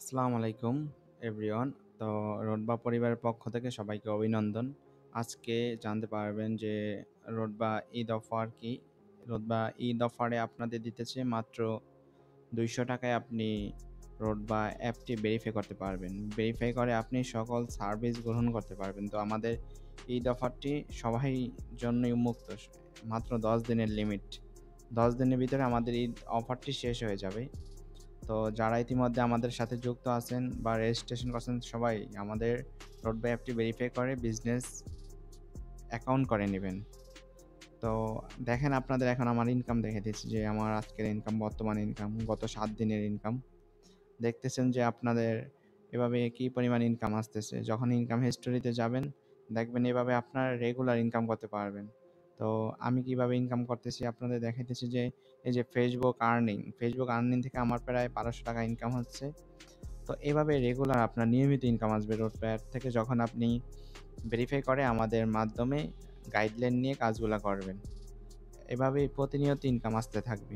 আসসালামু আলাইকুম এভরিওয়ান। তো রোডবা পরিবারের পক্ষ থেকে সবাইকে অভিনন্দন। আজকে জানতে পারবেন যে রোডবা ঈদ অফার কি। রোডবা ঈদ অফারে আপনাদের দিতেছে মাত্র ৳200 আপনি রোডবা অ্যাপটি ভেরিফাই করতে পারবেন। ভেরিফাই করে আপনি সকল সার্ভিস গ্রহণ করতে পারবেন। তো আমাদের ঈদ অফারটি সবাই জন্যই উন্মুক্ত। মাত্র 10 দিনের লিমিট। 10 দিনের ভিতরে আমাদের ঈদ অফারটি শেষ হয়ে যাবে। তো যারা ইতিমধ্যে আমাদের সাথে যুক্ত আছেন বা রেজিস্ট্রেশন করছেন সবাই আমাদের রোডবা অ্যাপটি ভেরিফাই করে বিজনেস অ্যাকাউন্ট করে নেবেন। তো দেখেন আপনাদের এখন আমার ইনকাম দেখে দিচ্ছি যে আমার আজকের ইনকাম, বর্তমান ইনকাম, গত 7 দিনের ইনকাম। দেখতেছেন যে আপনাদের এভাবে কি পরিমাণ ইনকাম আসতেছে। যখন ইনকাম হিস্টোরিতে যাবেন দেখবেন এভাবে আপনার রেগুলার ইনকাম করতে পারবেন। তো আমি কিভাবে ইনকাম করতেছি আপনাদের দেখাইতেছি যে এই যে ফেসবুক আর্নিং থেকে আমার প্রায় ৳1200 ইনকাম হচ্ছে। তো এভাবে রেগুলার আপনার নিয়মিত ইনকাম আসবে রোডবা অ্যাপ থেকে যখন আপনি ভেরিফাই করে আমাদের মাধ্যমে গাইডলাইন নিয়ে কাজগুলা করবেন। এভাবেই প্রতিনিয়ত ইনকাম আসতে থাকবে।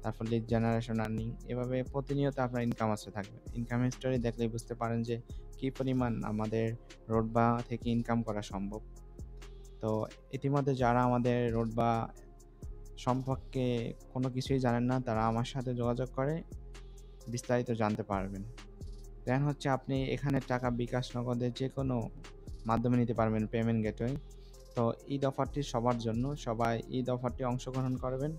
তারপর লিড জেনারেশন আর্নিং এভাবে প্রতিনিয়ত আপনার ইনকাম আসতে থাকবে। ইনকাম হিস্টোরি দেখলেই বুঝতে পারেন যে কি পরিমাণ আমাদের রোডবা থেকে ইনকাম করা সম্ভব। তো ইতিমধ্যে যারা আমাদের রোডবা সম্পর্কে কোনো কিছুই জানেন না তারা আমার সাথে যোগাযোগ করে বিস্তারিত জানতে পারবেন। দেন হচ্ছে আপনি এখানে টাকা বিকাশ নগদের যেকোনো মাধ্যমে নিতে পারবেন পেমেন্ট গেটওয়ে। তো ঈদ অফারটি সবার জন্য। সবাই ঈদ অফারটি অংশগ্রহণ করবেন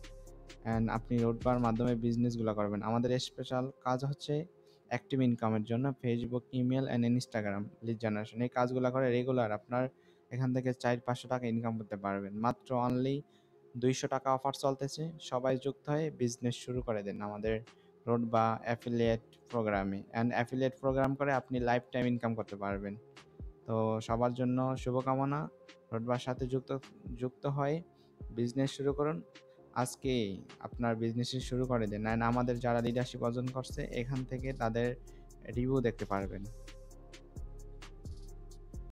অ্যান্ড আপনি রোডবার মাধ্যমে বিজনেসগুলো করবেন। আমাদের স্পেশাল কাজ হচ্ছে অ্যাক্টিভ ইনকামের জন্য Facebook, email and Instagram lead generation. এই কাজগুলো করে রেগুলার আপনার এখান থেকে ৳400-500 ইনকাম করতে পারবেন। মাত্র অনলি ৳200 অফার চলতেছে। সবাই যুক্ত হয়ে বিজনেস শুরু করে দেন আমাদের রোডবা অ্যাফিলিয়েট প্রোগ্রামে। অ্যান্ড অ্যাফিলিয়েট প্রোগ্রাম করে আপনি লাইফ টাইম ইনকাম করতে পারবেন। তো সবার জন্য শুভকামনা। রোডবার সাথে যুক্ত হয়ে বিজনেস শুরু করুন। আজকেই আপনার বিজনেসটি শুরু করে দিন। আমাদের যারা লিডারশিপ অর্জন করছে এখান থেকে তাদের রিভিউ দেখতে পারবেন।